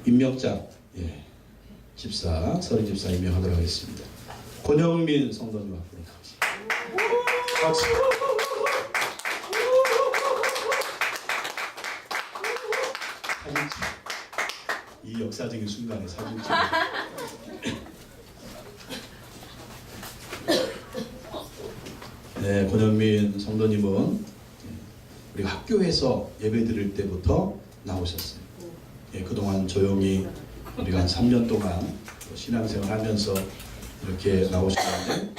임명장 집사, 서리 집사 임명하도록 하겠습니다. 권영민 성도님 앞으로 나오십시오. 박수. 사진첩. 이 역사적인 순간에 사진첩. 네, 권영민 성도님은 우리 학교에서 예배 드릴 때부터 나오셨어요. 그동안 조용히 우리가 한 3년 동안 신앙생활 하면서 이렇게 나오셨는데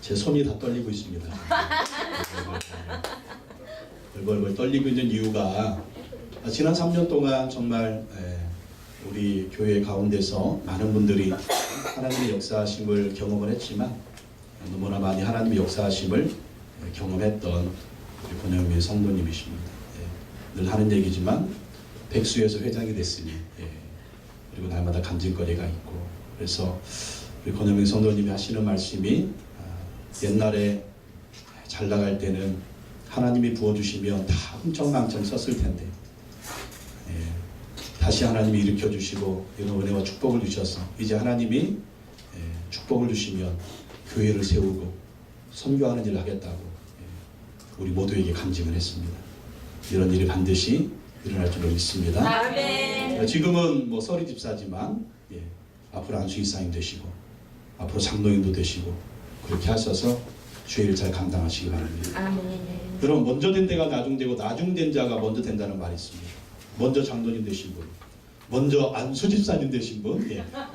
제 손이 다 떨리고 있습니다. 벌벌 떨리고 있는 이유가 지난 3년 동안 정말 우리 교회 가운데서 많은 분들이 하나님의 역사하심을 경험을 했지만 너무나 많이 하나님의 역사하심을 경험했던 우리 권영민 성도님이십니다. 늘 하는 얘기지만 백수에서 회장이 됐으니 그리고 날마다 간증거리가 있고 그래서 우리 권영민 성도님이 하시는 말씀이 옛날에 잘 나갈 때는 하나님이 부어주시면 다 흥청망청 썼을 텐데 다시 하나님이 일으켜주시고 이런 은혜와 축복을 주셔서 이제 하나님이 축복을 주시면 교회를 세우고 선교하는 일을 하겠다고 우리 모두에게 간증을 했습니다. 이런 일이 반드시 일어날 줄로 믿습니다. 아멘. 지금은 뭐 서리 집사지만 앞으로 안수이사님 되시고 앞으로 장로님도 되시고 그렇게 하셔서 주의 일 잘 감당하시기 바랍니다. 아멘. 여러분 먼저 된 데가 나중되고 나중된 자가 먼저 된다는 말이 있습니다. 먼저 장로님 되신 분, 먼저 안수 집사님 되신 분,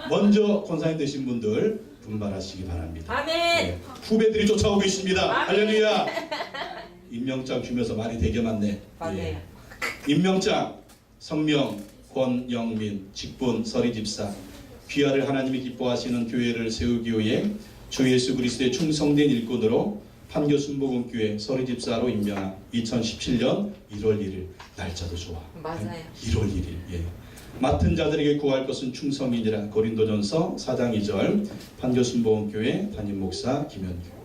먼저 권사님 되신 분들 분발하시기 바랍니다. 아멘. 후배들이 쫓아오고 있습니다. 아멘. 할렐루야. 임명장 주면서 말이 되게 많네. 맞아요. 임명장, 성명, 권영민, 직분, 서리 집사. 귀하를 하나님이 기뻐하시는 교회를 세우기 위해 주 예수 그리스도의 충성된 일꾼으로 판교 순복음교회 서리 집사로 임명한 2017년 1월 1일 날짜도 좋아. 맞아요. 1월 1일. 맡은 자들에게 구할 것은 충성이니라. 고린도전서 4장 2절 판교 순복음교회 담임 목사 김현규.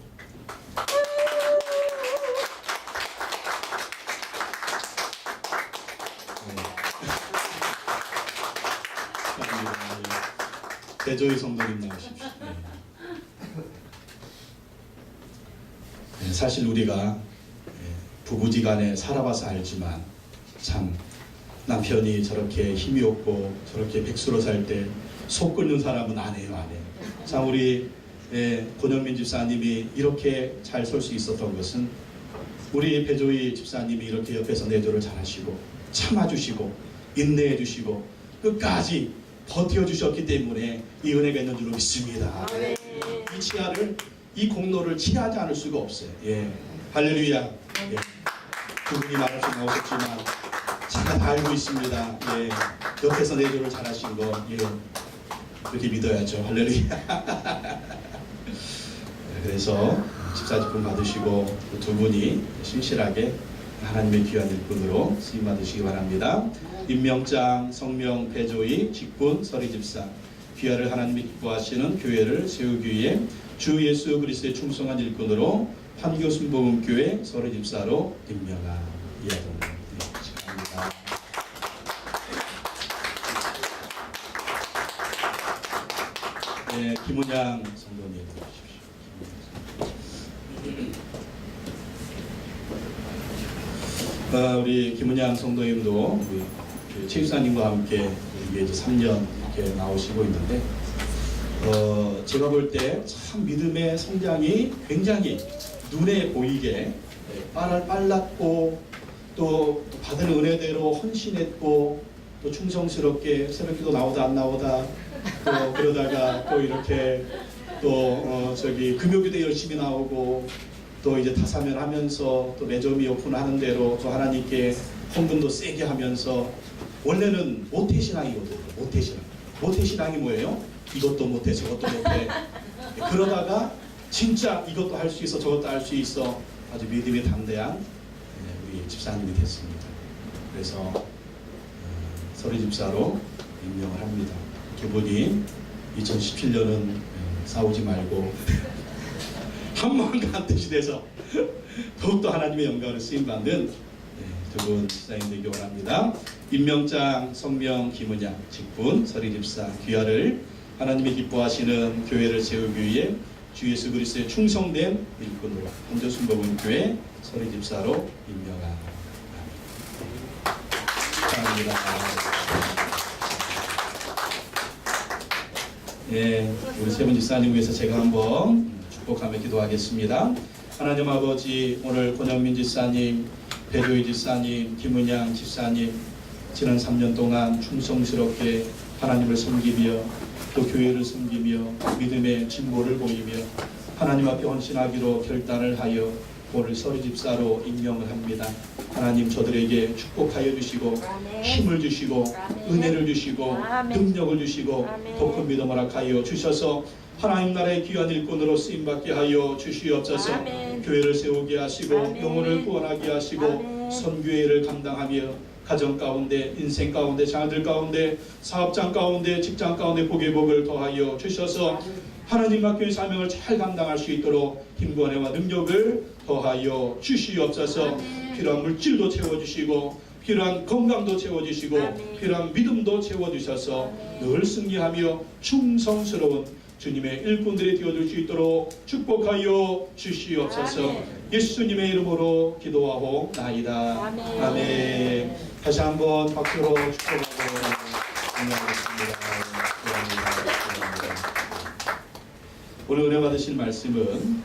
대조의 성도님 나오십시오. 사실 우리가 부부지간에 살아봐서 알지만 참 남편이 저렇게 힘이 없고 저렇게 백수로 살 때 속 끓는 사람은 아내예요, 아내. 참 우리 권영민 집사님이 이렇게 잘 설 수 있었던 것은 우리 배조희 집사님이 이렇게 옆에서 내조를 잘 하시고 참아주시고 인내해 주시고 끝까지 버텨주셨기 때문에 이 은혜가 있는 줄로 믿습니다. 이 치아를 이 공로를 치하지 않을 수가 없어요. 할렐루야. 두 분이 말없이 나오셨지만 제가 다 알고 있습니다. 옆에서 내조를 잘하신 거 그렇게 믿어야죠. 할렐루야. 그래서 집사직분 받으시고 두 분이 신실하게 하나님의 귀한 일꾼으로 쓰임 받으시기 바랍니다. 임명장, 성명, 배조의, 직분, 서리 집사. 귀하를 하나님이 기뻐하시는 교회를 세우기 위해 주 예수 그리스도의 충성한 일꾼으로 판교 순복음교회 서리 집사로 임명한 이하동. 축하합니다. 김은양 성도님 오십시오. 우리 김은양 성도님도 우리 최유사님과 함께 이제 3년 이렇게 나오시고 있는데 제가 볼 때 참 믿음의 성장이 굉장히 눈에 보이게 빨랐고 또 받은 은혜대로 헌신했고 또 충성스럽게 새벽기도 나오다 안 나오다 또 그러다가 또 이렇게 또 금요기도 열심히 나오고 또 이제 타사면 하면서 또 매점이 오픈하는 대로 또 하나님께 헌금도 세게 하면서 원래는 모태신앙이거든요. 모태신앙이 뭐예요? 이것도 못해 저것도 못해 그러다가 진짜 이것도 할 수 있어 저것도 할 수 있어 아주 믿음이 담대한 우리 집사님이 됐습니다. 그래서 서리 집사로 임명을 합니다. 두 분이 2017년은 싸우지 말고 한 마음과 한 뜻이 돼서 더욱더 하나님의 영광을 쓰임받는 두 분 집사님 되기 원합니다. 임명장, 성명, 김은양, 직분, 서리집사, 귀하를 하나님이 기뻐하시는 교회를 세우기 위해 주 예수 그리스도의 충성된 일꾼으로 한전순복음교회 서리집사로 임명합니다. 감사합니다. 예, 우리 세 분 집사님 위해서 제가 한번 축복하며 기도하겠습니다. 하나님 아버지, 오늘 권영민 집사님, 배조희 집사님, 김은양 집사님 지난 3년 동안 충성스럽게 하나님을 섬기며 또 교회를 섬기며 믿음의 진보를 보이며 하나님 앞에 헌신하기로 결단을 하여 오늘 서리집사로 임명을 합니다. 하나님 저들에게 축복하여 주시고 힘을 주시고 은혜를 주시고 능력을 주시고 높은 믿음을 허락하여 주셔서 하나님 나라의 귀한 일꾼으로 쓰임받게 하여 주시옵소서. 교회를 세우게 하시고 영혼을 구원하게 하시고 선교회를 감당하며 가정 가운데, 인생 가운데, 자녀들 가운데, 사업장 가운데, 직장 가운데 복의 복을 더하여 주셔서 하나님 맡긴 사명을 잘 감당할 수 있도록 힘과 은혜와 능력을 더하여 주시옵소서. 필요한 물질도 채워주시고 필요한 건강도 채워주시고 필요한 믿음도 채워주셔서 늘 승리하며 충성스러운 주님의 일꾼들이 되어줄 수 있도록 축복하여 주시옵소서. 예수님의 이름으로 기도하옵나이다. 아멘. 다시 한번 박수로 축복하고 감사하겠습니다. 오늘 은혜 받으실 말씀은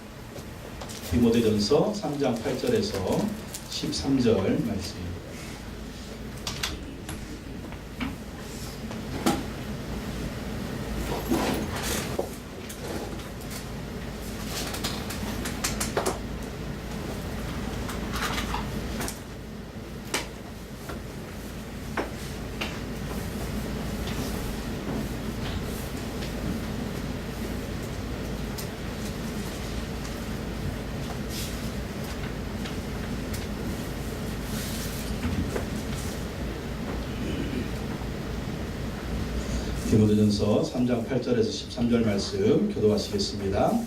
디모데전서 3장 8절에서 13절 말씀입니다. 디모데전서 3장 8절에서 13절 말씀 교도하시겠습니다.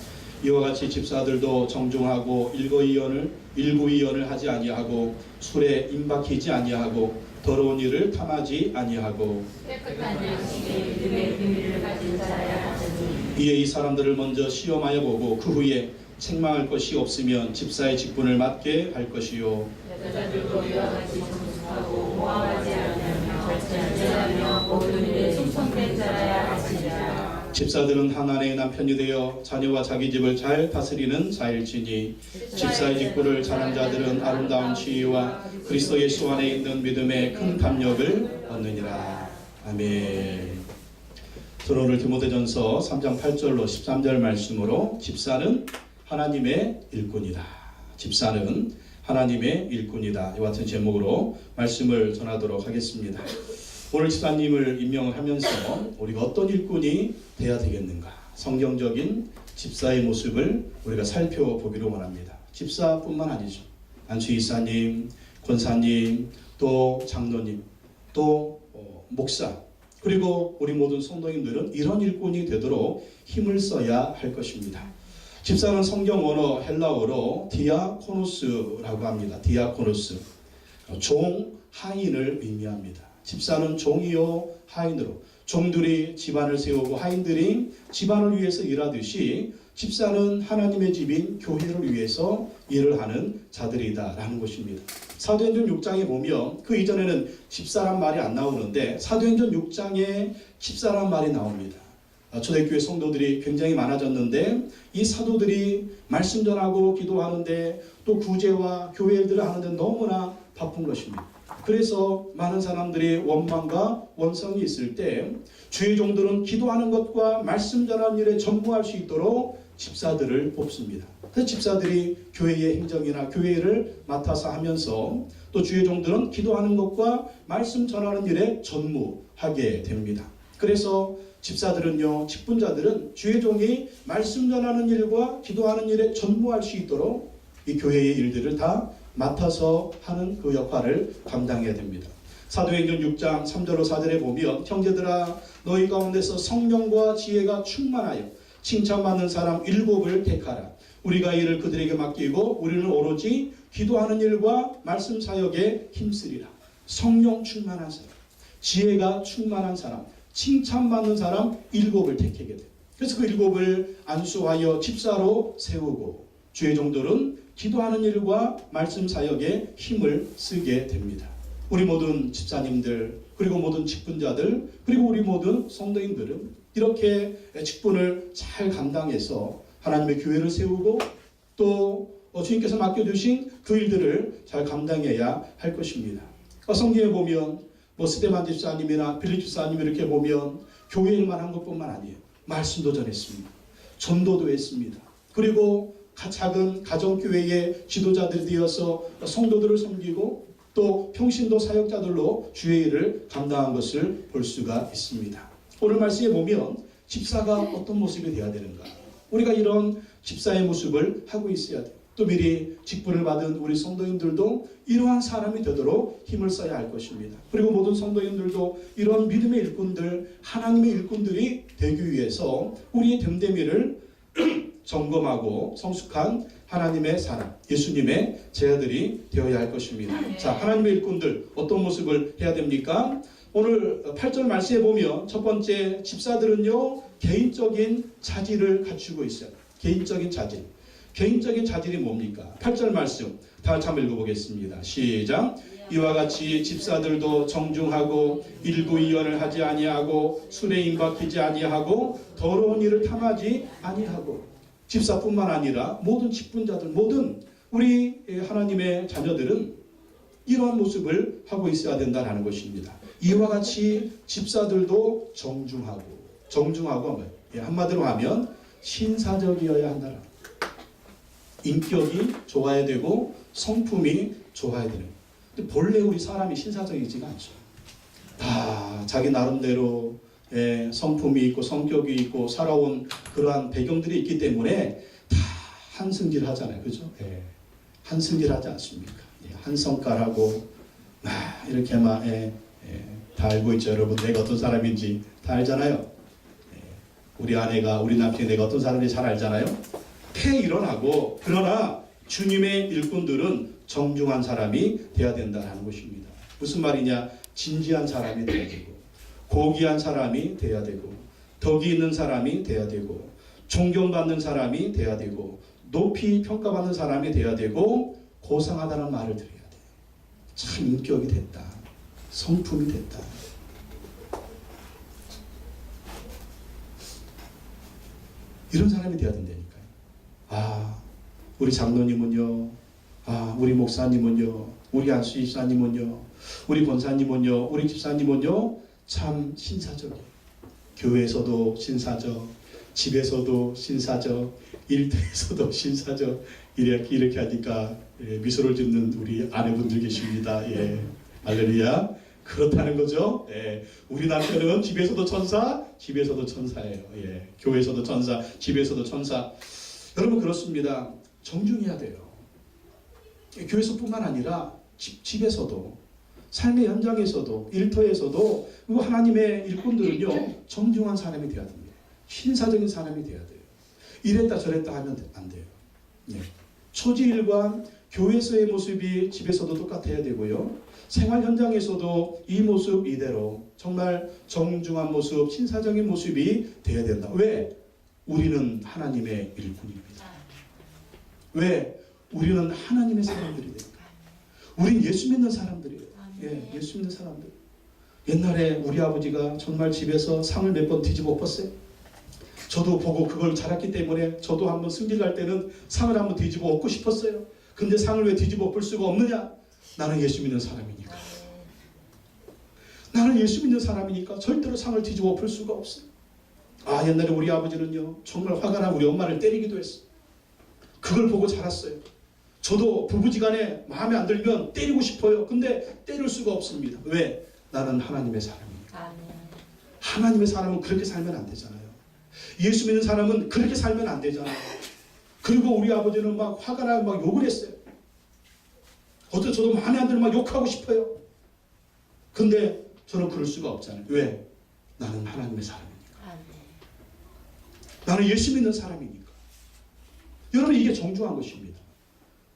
이와 같이 집사들도 정중하고 일구이연을 하지 아니하고 술에 임박히지 아니하고 더러운 일을 탐하지 아니하고 깨끗한 양식에 믿음의 비밀을 가진 자야 하니 이에 이 사람들을 먼저 시험하여 보고 그 후에 책망할 것이 없으면 집사의 직분을 맡게 할 것이요. 여자들도 이와 같이 정숙하고 모함하지 않으며 절제하지 않으며 모든 일에 충성된 자야 하시리라. 집사들은 하나님의 남편이 되어 자녀와 자기 집을 잘 다스리는 자일지니 집사의 직분을 잘한 자들은 아름다운 지위와 그리스도 예수 안에 있는 믿음의 큰 담력을 얻느니라. 아멘. 오늘 디모데전서 3장 8절로 13절 말씀으로 집사는 하나님의 일꾼이다. 집사는 하나님의 일꾼이다. 이와 같은 제목으로 말씀을 전하도록 하겠습니다. 오늘 집사님을 임명을 하면서 우리가 어떤 일꾼이 돼야 되겠는가? 성경적인 집사의 모습을 우리가 살펴보기로 원합니다. 집사뿐만 아니죠. 안수이사님, 권사님, 또 장로님, 또 목사, 그리고 우리 모든 성도님들은 이런 일꾼이 되도록 힘을 써야 할 것입니다. 집사는 성경 언어 헬라어로 디아코노스라고 합니다. 디아코노스, 종, 하인을 의미합니다. 집사는 종이요 하인으로, 종들이 집안을 세우고 하인들이 집안을 위해서 일하듯이 집사는 하나님의 집인 교회를 위해서 일을 하는 자들이다 라는 것입니다. 사도행전 6장에 보면 그 이전에는 집사란 말이 안 나오는데 사도행전 6장에 집사란 말이 나옵니다. 초대교회 성도들이 굉장히 많아졌는데 이 사도들이 말씀 전하고 기도하는데 또 구제와 교회 일들을 하는데 너무나 바쁜 것입니다. 그래서 많은 사람들이 원망과 원성이 있을 때 주의 종들은 기도하는 것과 말씀 전하는 일에 전무할 수 있도록 집사들을 뽑습니다. 그 집사들이 교회의 행정이나 교회를 맡아서 하면서 또 주의 종들은 기도하는 것과 말씀 전하는 일에 전무하게 됩니다. 그래서 집사들은요, 직분자들은 주의 종이 말씀 전하는 일과 기도하는 일에 전무할 수 있도록 이 교회의 일들을 다 맡아서 하는 그 역할을 감당해야 됩니다. 사도행전 6장 3절로 4절에 보면 형제들아 너희 가운데서 성령과 지혜가 충만하여 칭찬받는 사람 7을 택하라. 우리가 이를 그들에게 맡기고 우리는 오로지 기도하는 일과 말씀 사역에 힘쓰리라. 성령 충만한 사람, 지혜가 충만한 사람, 칭찬받는 사람 7을 택하게 돼. 그래서 그 7을 안수하여 집사로 세우고 주의 종들은 기도하는 일과 말씀 사역에 힘을 쓰게 됩니다. 우리 모든 집사님들, 그리고 모든 직분자들, 그리고 우리 모든 성도인들은 이렇게 직분을 잘 감당해서 하나님의 교회를 세우고 또 주님께서 맡겨주신 그 일들을 잘 감당해야 할 것입니다. 성경에 보면 스데반 집사님이나 빌립 집사님 이렇게 보면 교회 일만 한 것뿐만 아니에요. 말씀도 전했습니다. 전도도 했습니다. 그리고 작은 가정교회의 지도자들이 되어서 성도들을 섬기고 또 평신도 사역자들로 주의 일을 감당한 것을 볼 수가 있습니다. 오늘 말씀에 보면 집사가 어떤 모습이 되어야 되는가? 우리가 이런 집사의 모습을 하고 있어야 돼요. 또 미리 직분을 받은 우리 성도인들도 이러한 사람이 되도록 힘을 써야 할 것입니다. 그리고 모든 성도인들도 이런 믿음의 일꾼들, 하나님의 일꾼들이 되기 위해서 우리의 됨됨이를 점검하고 성숙한 하나님의 사람, 예수님의 제자들이 되어야 할 것입니다. 자, 하나님의 일꾼들 어떤 모습을 해야 됩니까? 오늘 8절 말씀에 보면 첫 번째 집사들은요, 개인적인 자질을 갖추고 있어요. 개인적인 자질. 개인적인 자질이 뭡니까? 8절 말씀 다 같이 한번 읽어보겠습니다. 시작. 이와 같이 집사들도 정중하고 일구이연을 하지 아니하고 술에 임박히지 아니하고 더러운 일을 탐하지 아니하고. 집사뿐만 아니라 모든 직분자들, 모든 우리 하나님의 자녀들은 이러한 모습을 하고 있어야 된다는 것입니다. 이와 같이 집사들도 정중하고 한마디로 하면 신사적이어야 한다. 인격이 좋아야 되고 성품이 좋아야 되는. 근데 본래 우리 사람이 신사적이지가 않죠. 다 자기 나름대로 성품이 있고 성격이 있고 살아온 그러한 배경들이 있기 때문에 다 한승질 하잖아요. 그죠? 한승질 하지 않습니까? 한성깔하고 이렇게 다 알고 있죠. 여러분, 내가 어떤 사람인지 다 알잖아요. 우리 아내가, 우리 남편이 내가 어떤 사람인지 잘 알잖아요. 일어나고, 그러나 주님의 일꾼들은 정중한 사람이 되어야 된다는 것입니다. 무슨 말이냐? 진지한 사람이 되어야 되고, 고귀한 사람이 돼야 되고, 덕이 있는 사람이 돼야 되고, 존경받는 사람이 돼야 되고, 높이 평가받는 사람이 돼야 되고, 고상하다는 말을 드려야 돼. 참 인격이 됐다. 성품이 됐다. 이런 사람이 돼야 된다니까요. 우리 장로님은요, 우리 목사님은요, 우리 안수 집사님은요, 우리 권사님은요, 우리 집사님은요, 참 신사적이에요. 교회에서도 신사적, 집에서도 신사적, 일터에서도 신사적. 이렇게 하니까 미소를 짓는 우리 아내분들 계십니다. 할렐루야. 그렇다는 거죠. 우리 남편은 집에서도 천사, 집에서도 천사예요. 교회에서도 천사, 집에서도 천사. 여러분, 그렇습니다. 정중해야 돼요. 교회에서뿐만 아니라 집에서도, 삶의 현장에서도, 일터에서도 하나님의 일꾼들은요, 정중한 사람이 되어야 됩니다. 신사적인 사람이 되어야 돼요. 이랬다 저랬다 하면 안 돼요. 초지일관, 교회에서의 모습이 집에서도 똑같아야 되고요. 생활 현장에서도 이 모습 이대로 정말 정중한 모습, 신사적인 모습이 되어야 된다. 왜? 우리는 하나님의 일꾼입니다. 왜? 우리는 하나님의 사람들이 됩니다. 우린 예수 믿는 사람들이에요. 예수 믿는 사람들. 옛날에 우리 아버지가 정말 집에서 상을 몇 번 뒤집어 엎었어요. 저도 보고 그걸 자랐기 때문에 저도 한번 승질 날 때는 상을 한번 뒤집어 엎고 싶었어요. 근데 상을 왜 뒤집어 엎을 수가 없느냐? 나는 예수 믿는 사람이니까. 나는 예수 믿는 사람이니까 절대로 상을 뒤집어 엎을 수가 없어요. 옛날에 우리 아버지는요, 정말 화가 나 우리 엄마를 때리기도 했어요. 그걸 보고 자랐어요. 저도 부부지간에 마음에 안 들면 때리고 싶어요. 근데 때릴 수가 없습니다. 왜? 나는 하나님의 사람이니까. 하나님의 사람은 그렇게 살면 안 되잖아요. 예수 믿는 사람은 그렇게 살면 안 되잖아요. 그리고 우리 아버지는 막 화가 나고 막 욕을 했어요. 어때 저도 마음에 안 들면 막 욕하고 싶어요. 근데 저는 그럴 수가 없잖아요. 왜? 나는 하나님의 사람이니까. 나는 예수 믿는 사람이니까. 여러분, 이게 정중한 것입니다.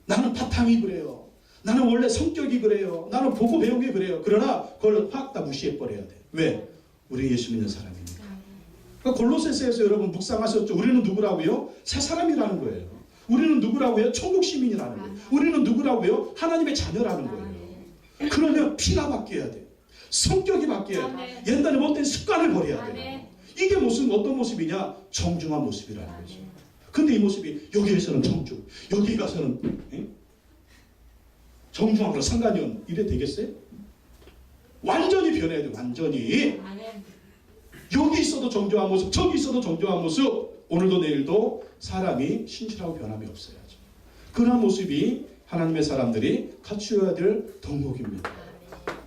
나는 바탕이 그래요. 나는 원래 성격이 그래요. 나는 보고 배운 게 그래요. 그러나 그걸 확 다 무시해버려야 돼. 왜? 우리 예수 믿는 사람이니까. 그러니까 골로새서에서 여러분 묵상하셨죠. 우리는 누구라고요? 새 사람이라는 거예요. 우리는 누구라고요? 천국 시민이라는 거예요. 우리는 누구라고요? 하나님의 자녀라는 거예요. 그러면 피가 바뀌어야 돼요. 성격이 바뀌어야 돼요. 옛날에 못된 습관을 버려야 돼요. 이게 무슨 어떤 모습이냐? 정중한 모습이라는 거죠. 근데 이 모습이 여기에서는 정중, 여기 가서는 정중하고 상관이 없는 이래 되겠어요? 완전히 변해야 돼요. 완전히. 여기 있어도 정중한 모습, 저기 있어도 정중한 모습, 오늘도 내일도 사람이 신실하고 변함이 없어야죠. 그런 모습이 하나님의 사람들이 갖추어야 될 덕목입니다.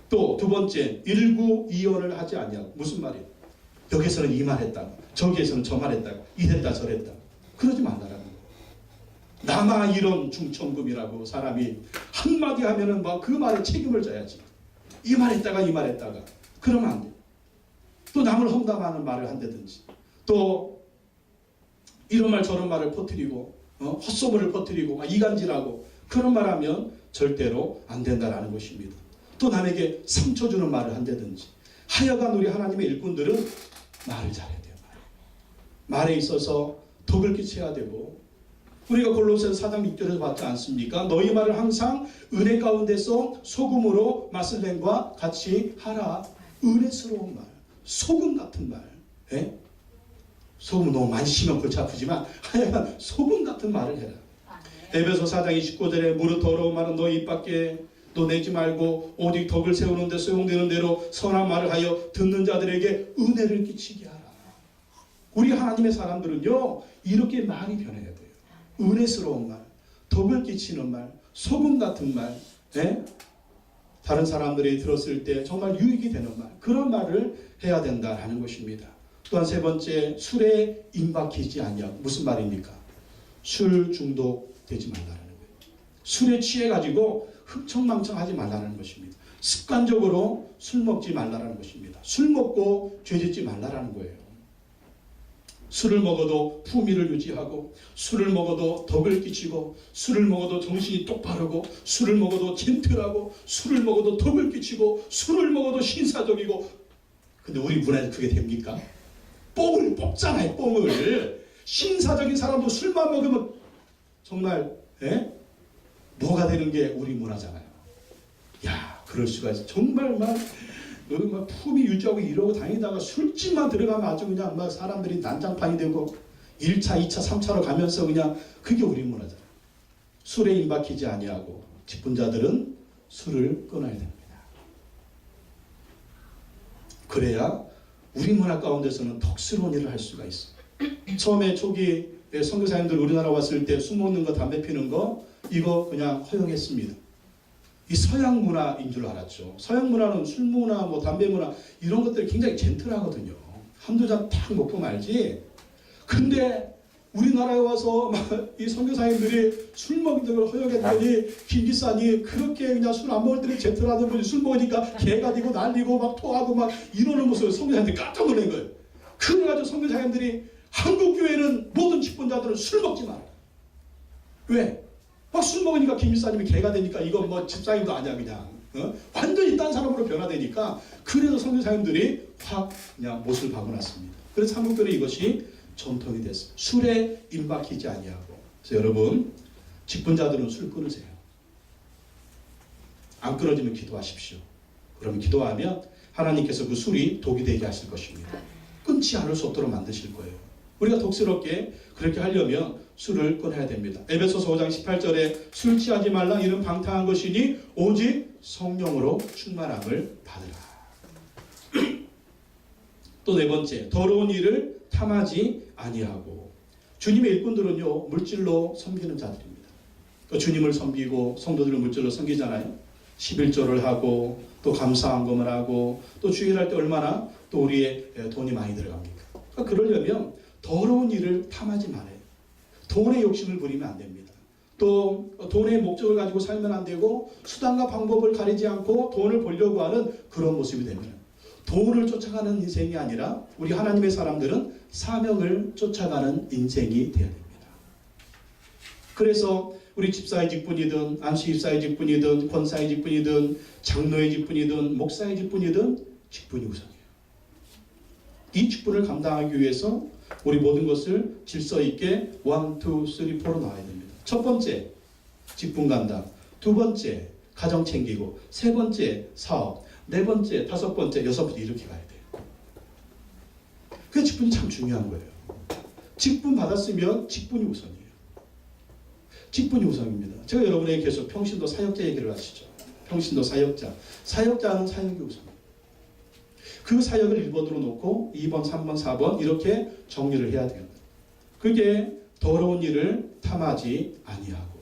또 두 번째, 일구이연을 하지 아니하고. 무슨 말이에요? 여기서는 이 말했다가 저기에서는 저 말했다가 이랬다 저랬다 그러지 말라라는 거예요. 남아 이런 중천금이라고 사람이 한마디 하면은 막 그 말에 책임을 져야지. 이 말했다가 이 말했다가 그러면 안 돼요. 또 남을 험담하는 말을 한다든지 또 이런 말 저런 말을 퍼뜨리고 헛소문을 퍼뜨리고 막 이간질하고 그런 말하면 절대로 안 된다라는 것입니다. 또 남에게 상처 주는 말을 한다든지 하여간 우리 하나님의 일꾼들은 말을 잘해야 돼요. 말에 있어서 덕을 끼쳐야 되고 우리가 골로새서 4장 6절에서 봤지 않습니까? 너희 말을 항상 은혜 가운데서 소금으로 맛을냄과 같이 하라. 은혜스러운 말, 소금 같은 말. 예? 소금 너무 많이 심으면 골치 아프지만 하여간 소금 같은 말을 해라. 에베소 4장 29절에 무릇 더러운 말은 너희 입 밖에 너 내지 말고 오직 덕을 세우는 데 소용되는 대로 선한 말을 하여 듣는 자들에게 은혜를 끼치게 하라. 우리 하나님의 사람들은요 이렇게 말이 변해야 돼요. 은혜스러운 말, 덕을 끼치는 말, 소금 같은 말, 예? 다른 사람들이 들었을 때 정말 유익이 되는 말, 그런 말을 해야 된다라는 것입니다. 또한 세 번째, 술에 임박히지 아니하고. 무슨 말입니까? 술 중독되지 말라는 거예요. 술에 취해가지고 흥청망청하지 말라는 것입니다. 습관적으로 술 먹지 말라는 것입니다. 술 먹고 죄짓지 말라는 거예요. 술을 먹어도 품위를 유지하고 술을 먹어도 덕을 끼치고 술을 먹어도 정신이 똑바르고 술을 먹어도 젠틀하고 술을 먹어도 덕을 끼치고 술을 먹어도 신사적이고. 근데 우리 문화에서 그게 됩니까? 뽕을 뽑잖아요. 뽕을. 신사적인 사람도 술만 먹으면 정말 뭐가 되는 게 우리 문화잖아요. 야, 그럴 수가 있어. 정말 막 품위 유지하고 이러고 다니다가 술집만 들어가면 아주 그냥 막 사람들이 난장판이 되고 1차, 2차, 3차로 가면서 그냥 그게 우리 문화잖아요. 술에 임박히지 아니하고 직분자들은 술을 끊어야 됩니다. 그래야 우리 문화 가운데서는 덕스러운 일을 할 수가 있어요. 처음에 초기 선교사님들 우리나라 왔을 때 술 먹는 거, 담배 피는 거 이거 그냥 허용했습니다. 이 서양 문화인 줄 알았죠. 서양 문화는 술 문화, 뭐 담배 문화 이런 것들이 굉장히 젠틀하거든요. 한두 잔 탁 먹고 말지. 근데 우리나라에 와서 막 이 선교사님들이 술 먹는 걸 허용했더니 김기사님 그렇게 그냥 술 안 먹을 때는 젠틀하던 분이 술 먹으니까 개가 되고 난리고 막 토하고 막 이러는 모습을 선교사님들이 깜짝 놀란 거예요. 그래가지고 선교사님들이 한국 교회는 모든 직분자들은 술 먹지 마라. 왜? 막 술 먹으니까 김기사님이 개가 되니까 이건 뭐 집사님도 아니야 그냥 완전히 딴 사람으로 변화되니까 그래서 선교사님들이 확 그냥 못을 박아놨습니다. 그래서 한국교회는 이것이 전통이 됐어요. 술에 임박히지 아니하고. 그래서 여러분 직분자들은 술 끊으세요. 안 끊어지면 기도하십시오. 그러면 기도하면 하나님께서 그 술이 독이 되게 하실 것입니다. 끊지 않을 수 없도록 만드실 거예요. 우리가 독스럽게 그렇게 하려면 술을 끊어야 됩니다. 에베소서 5장 18절에 술 취하지 말라 이는 방탕한 것이니 오직 성령으로 충만함을 받으라. 또 네 번째, 더러운 일을 탐하지 아니하고. 주님의 일꾼들은요 물질로 섬기는 자들입니다. 또 주님을 섬기고 성도들을 물질로 섬기잖아요. 11조를 하고 또 감사한금을 하고 또 주일할 때 얼마나 또 우리의 돈이 많이 들어갑니까? 그러니까 그러려면 더러운 일을 탐하지 말아요. 돈의 욕심을 부리면 안 됩니다. 또 돈의 목적을 가지고 살면 안 되고 수단과 방법을 가리지 않고 돈을 벌려고 하는 그런 모습이 되면 돈을 쫓아가는 인생이 아니라 우리 하나님의 사람들은 사명을 쫓아가는 인생이 되어야 됩니다. 그래서 우리 집사의 직분이든 안수 집사의 직분이든 권사의 직분이든 장로의 직분이든 목사의 직분이든 직분이 우선이에요. 이 직분을 감당하기 위해서 우리 모든 것을 질서 있게 1, 2, 3, 4로 나와야 됩니다. 첫 번째 직분 감당, 두 번째 가정 챙기고, 세 번째 사업, 네 번째, 다섯 번째, 여섯 번째 이렇게 가야 돼요. 그 직분이 참 중요한 거예요. 직분 받았으면 직분이 우선이에요. 직분이 우선입니다. 제가 여러분에게 계속 평신도 사역자 얘기를 하시죠. 평신도 사역자. 사역자는 사역이 우선입니다. 그 사역을 1번으로 놓고 2번, 3번, 4번 이렇게 정리를 해야 돼요. 그게 더러운 일을 탐하지 아니하고,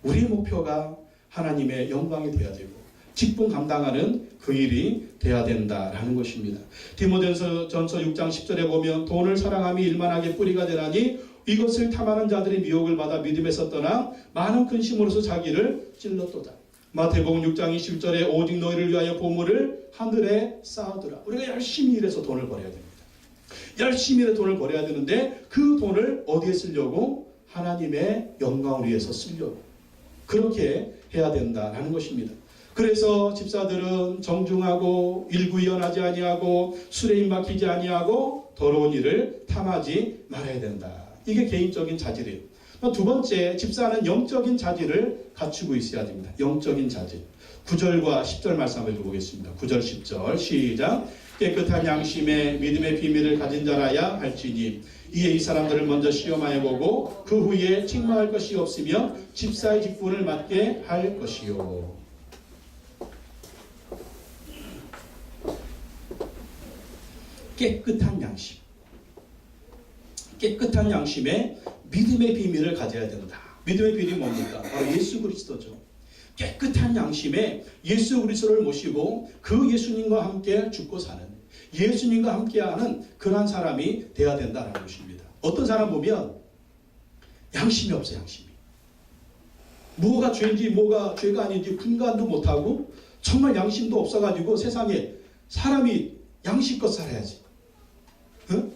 우리의 목표가 하나님의 영광이 되어야 되고 직분 감당하는 그 일이 돼야 된다라는 것입니다. 디모데전서 6장 10절에 보면 돈을 사랑함이 일만하게 뿌리가 되나니 이것을 탐하는 자들이 미혹을 받아 믿음에서 떠나 많은 근심으로서 자기를 찔렀도다. 마태복음 6장 20절에 오직 너희를 위하여 보물을 하늘에 쌓아두라. 우리가 열심히 일해서 돈을 벌어야 됩니다. 열심히 일해서 돈을 벌어야 되는데 그 돈을 어디에 쓰려고? 하나님의 영광을 위해서 쓰려고. 그렇게 해야 된다라는 것입니다. 그래서 집사들은 정중하고 일구이연하지 아니하고 술에 입막히지 아니하고 더러운 일을 탐하지 말아야 된다. 이게 개인적인 자질이에요. 두 번째, 집사는 영적인 자질을 갖추고 있어야 됩니다. 영적인 자질. 9절과 10절 말씀 한번 읽어보겠습니다. 9절 10절 시작. 깨끗한 양심에 믿음의 비밀을 가진 자라야 할지니 이에 이 사람들을 먼저 시험하여 보고 그 후에 책망할 것이 없으며 집사의 직분을 맡게 할 것이요. 깨끗한 양심. 깨끗한 양심에 믿음의 비밀을 가져야 된다. 믿음의 비밀이 뭡니까? 바로 예수 그리스도죠. 깨끗한 양심에 예수 그리스도를 모시고 그 예수님과 함께 죽고 사는, 예수님과 함께하는 그러한 사람이 되어야 된다는 것입니다. 어떤 사람 보면 양심이 없어요. 양심이. 뭐가 죄인지 뭐가 죄가 아닌지 분간도 못하고 정말 양심도 없어가지고 세상에 사람이 양심껏 살아야지. 응?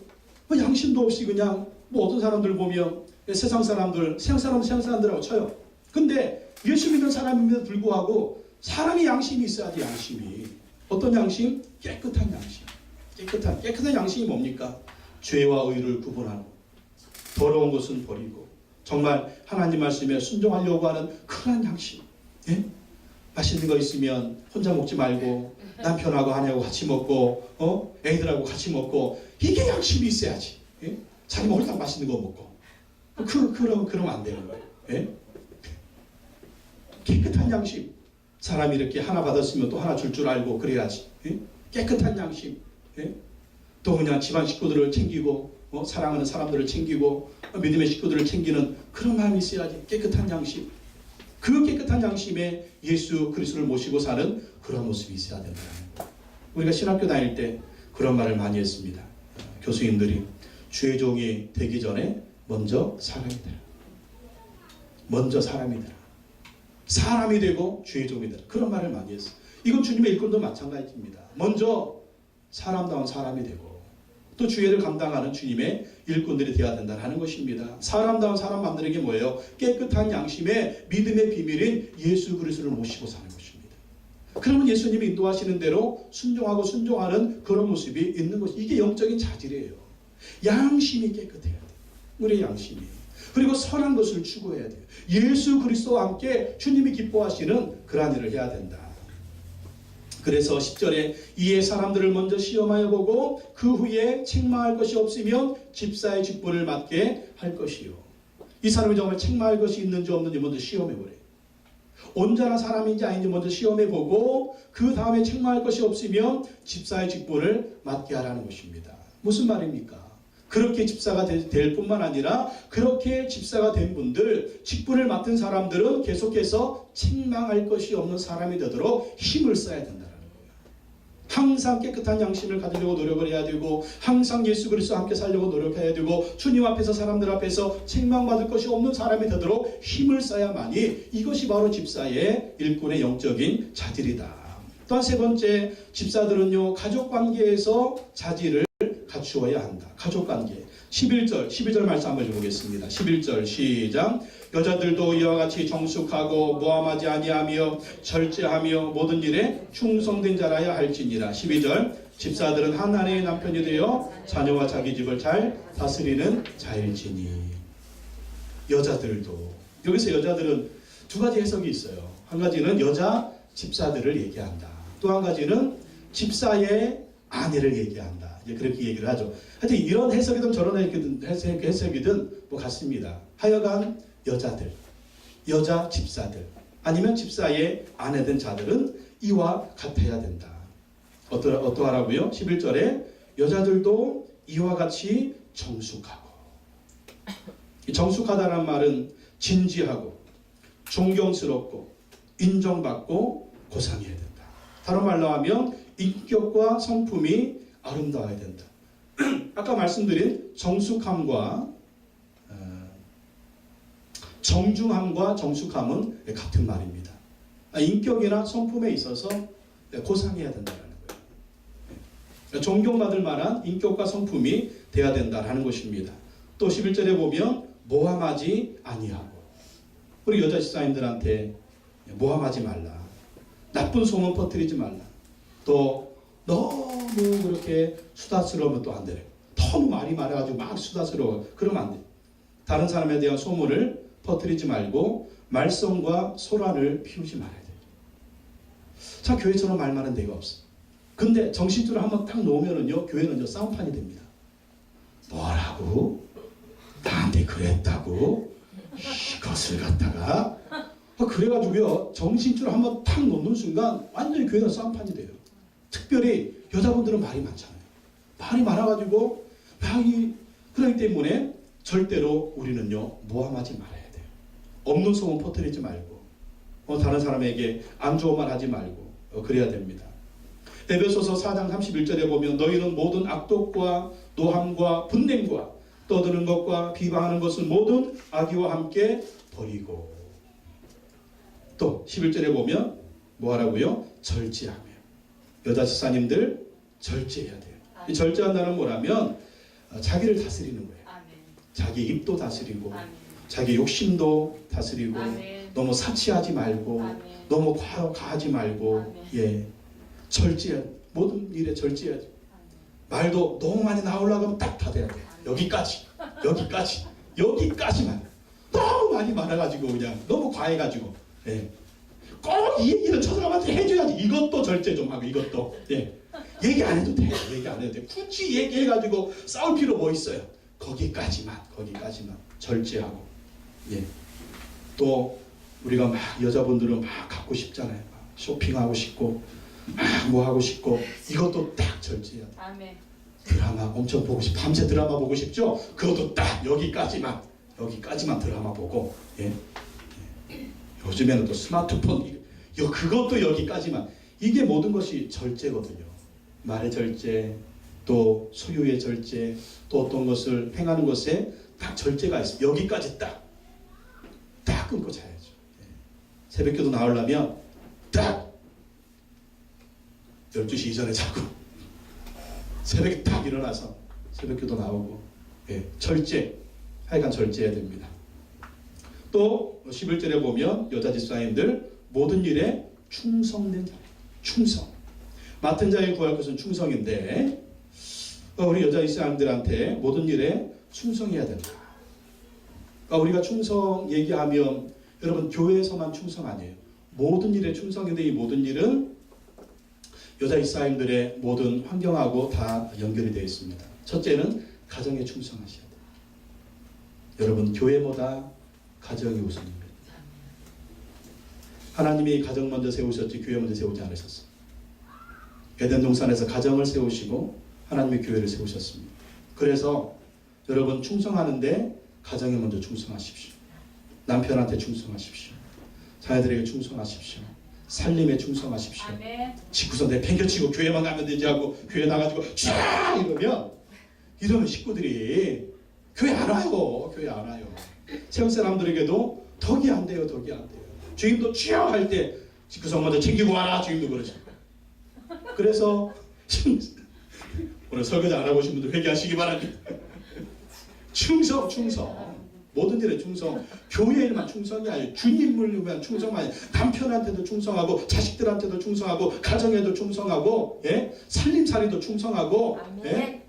뭐 양심도 없이 그냥 뭐 어떤 사람들 보면 세상 사람들 세상 사람들하고 쳐요. 근데 예수 믿는 사람임에도 불구하고 사람이 양심이 있어야지. 양심이 어떤 양심? 깨끗한 양심. 깨끗한 양심이 뭡니까? 죄와 의를 구분하고 더러운 것은 버리고 정말 하나님 말씀에 순종하려고 하는 그런 양심. 예? 맛있는 거 있으면 혼자 먹지 말고 남편하고 아내하고 같이 먹고 애들하고 같이 먹고 이게 양심이 있어야지. 예? 자기 먹을 때 맛있는 거 먹고 그러면 안 되는 거예요. 예? 깨끗한 양심. 사람이 이렇게 하나 받았으면 또 하나 줄 알고 그래야지. 예? 깨끗한 양심. 예? 또 그냥 집안 식구들을 챙기고 사랑하는 사람들을 챙기고 믿음의 식구들을 챙기는 그런 마음이 있어야지. 깨끗한 양심. 그 깨끗한 양심에 예수 그리스도를 모시고 사는 그런 모습이 있어야 된다. 우리가 신학교 다닐 때 그런 말을 많이 했습니다. 교수님들이 주의 종이 되기 전에 먼저 사람이 되라. 먼저 사람이 되라. 사람이 되고 주의 종이 되라. 그런 말을 많이 했어요. 이건 주님의 일꾼도 마찬가지입니다. 먼저 사람다운 사람이 되고 또 주의를 감당하는 주님의 일꾼들이 되어야 된다는 것입니다. 사람다운 사람 만드는 게 뭐예요? 깨끗한 양심에 믿음의 비밀인 예수 그리스도를 모시고 사는 것입니다. 그러면 예수님이 인도하시는 대로 순종하고 순종하는 그런 모습이 있는 것이 이게 영적인 자질이에요. 양심이 깨끗해야 돼요. 우리의 양심이. 그리고 선한 것을 추구해야 돼요. 예수 그리스도와 함께 주님이 기뻐하시는 그러한 일을 해야 된다. 그래서 10절에 이에 사람들을 먼저 시험하여 보고 그 후에 책망할 것이 없으면 집사의 직분을 맡게 할 것이요. 이 사람이 정말 책망할 것이 있는지 없는지 먼저 시험해보래요. 온전한 사람인지 아닌지 먼저 시험해보고 그 다음에 책망할 것이 없으면 집사의 직분을 맡게 하라는 것입니다. 무슨 말입니까? 그렇게 집사가 될 뿐만 아니라 그렇게 집사가 된 분들, 직분을 맡은 사람들은 계속해서 책망할 것이 없는 사람이 되도록 힘을 써야 된다는 거예요. 항상 깨끗한 양심을 가지려고 노력을 해야 되고 항상 예수 그리스도와 함께 살려고 노력해야 되고 주님 앞에서 사람들 앞에서 책망받을 것이 없는 사람이 되도록 힘을 써야만이 이것이 바로 집사의 일꾼의 영적인 자질이다. 또한 세 번째, 집사들은요 가족관계에서 자질을 갖추어야 한다. 가족관계. 12절 말씀 한번 읽어보겠습니다. 11절 시작. 여자들도 이와 같이 정숙하고 모함하지 아니하며 절제하며 모든 일에 충성된 자라야 할지니라. 12절 집사들은 한 아내의 남편이 되어 자녀와 자기 집을 잘 다스리는 자일지니. 여자들도, 여기서 여자들은 두 가지 해석이 있어요. 한 가지는 여자 집사들을 얘기한다. 또 한 가지는 집사의 아내를 얘기한다. 이제 그렇게 얘기를 하죠. 하여튼 이런 해석이든 저런 해석이든 뭐 같습니다. 하여간 여자들, 여자 집사들, 아니면 집사의 아내된 자들은 이와 같아야 된다. 어떠하라고요? 11절에 여자들도 이와 같이 정숙하고. 이 정숙하다는 말은 진지하고 존경스럽고 인정받고 고상해야 된다. 다른 말로 하면 인격과 성품이 아름다워야 된다. 아까 말씀드린 정숙함과 정중함과 정숙함은 같은 말입니다. 인격이나 성품에 있어서 고상해야 된다는 거예요. 존경받을 만한 인격과 성품이 돼야 된다는 것입니다. 또 11절에 보면 모함하지 아니하고. 우리 여자 집사님들한테 모함하지 말라. 나쁜 소문 퍼뜨리지 말라. 또 너무 그렇게 수다스러우면 또 안 되래. 너무 말이 많아가지고 막 수다스러워. 그러면 안 돼. 다른 사람에 대한 소문을 퍼뜨리지 말고 말썽과 소란을 피우지 말아야 돼. 자, 교회처럼 말 많은 데가 없어. 근데 정신줄을 한번 딱 놓으면은요, 교회는요 싸움판이 됩니다. 뭐라고? 나한테 그랬다고? 이것을 갖다가 그래가지고요 정신줄을 한번 탁 놓는 순간 완전히 교회는 싸움판이 돼요. 특별히 여자분들은 말이 많잖아요. 말이 많아가지고 그렇기 때문에 절대로 우리는요 모함하지 말아야 돼요. 없는 소문 퍼뜨리지 말고 다른 사람에게 안 좋은 말 하지 말고 그래야 됩니다. 에베소서 4장 31절에 보면 너희는 모든 악독과 노함과 분냄과 떠드는 것과 비방하는 것은 모든 악의와 함께 버리고. 또 11절에 보면 뭐 하라고요? 절제하며. 여자 집사님들 절제해야 돼요. 이 절제한다는 뭐라면 자기를 다스리는 거예요. 아멘. 자기 입도 다스리고 아멘. 자기 욕심도 다스리고 아멘. 너무 사치하지 말고 아멘. 너무 과하지 말고 아멘. 예 절제해. 모든 일에 절제해야죠. 말도 너무 많이 나오려고 하면 딱 닫아야 돼. 여기까지만. 너무 많이 많아가지고 그냥 너무 과해가지고 예. 꼭 이 얘기는 저 사람한테 해줘야지. 이것도 절제 좀 하고 이것도 예. 얘기 안 해도 돼. 얘기 안 해도 돼. 굳이 얘기해가지고 싸울 필요 뭐 있어요. 거기까지만 절제하고 예. 또 우리가 막 여자분들은 막 갖고 싶잖아요. 막 쇼핑하고 싶고 막 뭐 하고 싶고 이것도 딱 절제해야 돼. 아멘. 드라마 엄청 보고 싶. 밤새 드라마 보고 싶죠? 그것도 딱 여기까지만 드라마 보고 예. 요즘에는 또 스마트폰 그것도 여기까지만. 이게 모든 것이 절제거든요. 말의 절제, 또 소유의 절제, 또 어떤 것을 행하는 것에 딱 절제가 있어요. 여기까지 딱 끊고 자야죠. 예. 새벽기도 나오려면 딱 12시 이전에 자고 새벽에 딱 일어나서 새벽기도 나오고 예. 하여간 절제해야 됩니다. 또 11절에 보면 여자 집사님들 모든 일에 충성된 자예요. 충성. 맡은 자에 구할 것은 충성인데 우리 여자 집사님들한테 모든 일에 충성해야 된다. 우리가 충성 얘기하면 여러분 교회에서만 충성 아니에요. 모든 일에 충성인데 이 모든 일은 여자 집사님들의 모든 환경하고 다 연결이 되어 있습니다. 첫째는 가정에 충성하셔야 돼요. 여러분 교회보다 가정이 우선입니다. 하나님이 가정 먼저 세우셨지 교회 먼저 세우지 않으셨어요. 에덴 동산에서 가정을 세우시고 하나님의 교회를 세우셨습니다. 그래서 여러분 충성하는데 가정에 먼저 충성하십시오. 남편한테 충성하십시오. 자녀들에게 충성하십시오. 살림에 충성하십시오. 아멘. 집구석 내팽겨치고 교회만 가면 되지 하고 교회 나가지고 쫙 이러면 식구들이 교회 안 와요. 세울 사람들에게도 덕이 안 돼요. 주임도 쫙 할 때 집구석 먼저 챙기고 와라. 주임도 그러죠. 그래서 오늘 설거지 안 하고 오신 분들 회개하시기 바랍니다. 충성. 모든 일에 충성. 교회 일만 충성이 아니에요. 주님을 위한 충성만 아니에요. 남편한테도 충성하고, 자식들한테도 충성하고, 가정에도 충성하고, 예? 살림살이도 충성하고, 예?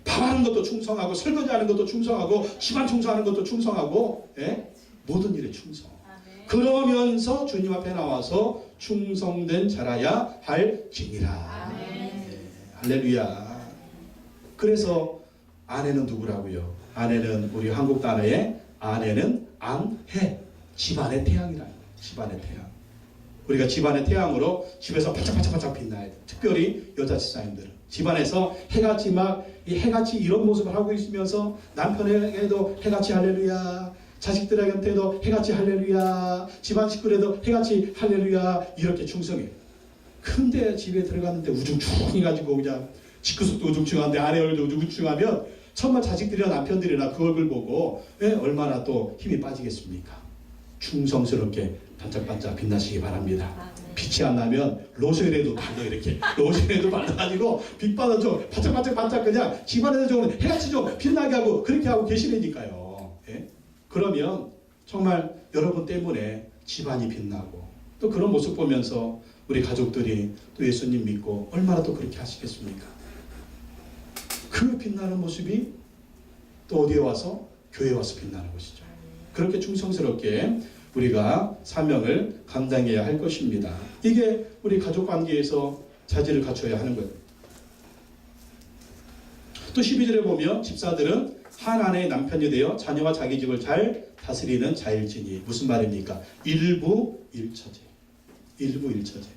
밥하는 것도 충성하고, 설거지하는 것도 충성하고, 집안 청소하는 것도 충성하고, 예? 모든 일에 충성. 그러면서 주님 앞에 나와서 충성된 자라야 할지니라. 예, 할렐루야. 그래서 아내는 누구라고요? 아내는 우리 한국 단어에 아내는 안해, 집안의 태양이라는 거예요. 집안의 태양. 우리가 집안의 태양으로 집에서 반짝반짝 빛나야 돼. 특별히 여자 집사님들은 집안에서 해같이 이 해같이 이런 모습을 하고 있으면서 남편에게도 해같이 할렐루야, 자식들한테도 해같이 할렐루야, 집안 식구에도 해같이 할렐루야, 이렇게 충성해요. 근데 집에 들어갔는데 우중충해가지고 그냥 집구석도 우중충한데 아내 얼굴도 우중충하면 정말 자식들이나 남편들이나 그 얼굴 보고 얼마나 또 힘이 빠지겠습니까? 충성스럽게 반짝반짝 빛나시기 바랍니다. 빛이 안 나면 로션에도 발라, 이렇게 로션에도 발라가지고 빛받아 좀 반짝반짝 그냥 집안에서 좀 해같이 좀 빛나게 하고 그렇게 하고 계시니까요. 예? 그러면 정말 여러분 때문에 집안이 빛나고, 또 그런 모습 보면서 우리 가족들이 또 예수님 믿고 얼마나 또 그렇게 하시겠습니까? 그 빛나는 모습이 또 어디에 와서? 교회에 와서 빛나는 것이죠. 그렇게 충성스럽게 우리가 사명을 감당해야 할 것입니다. 이게 우리 가족 관계에서 자질을 갖춰야 하는 거예요. 또 12절에 보면 집사들은 한 아내의 남편이 되어 자녀와 자기 집을 잘 다스리는 자일지니. 무슨 말입니까? 일부일처제. 일부일처제.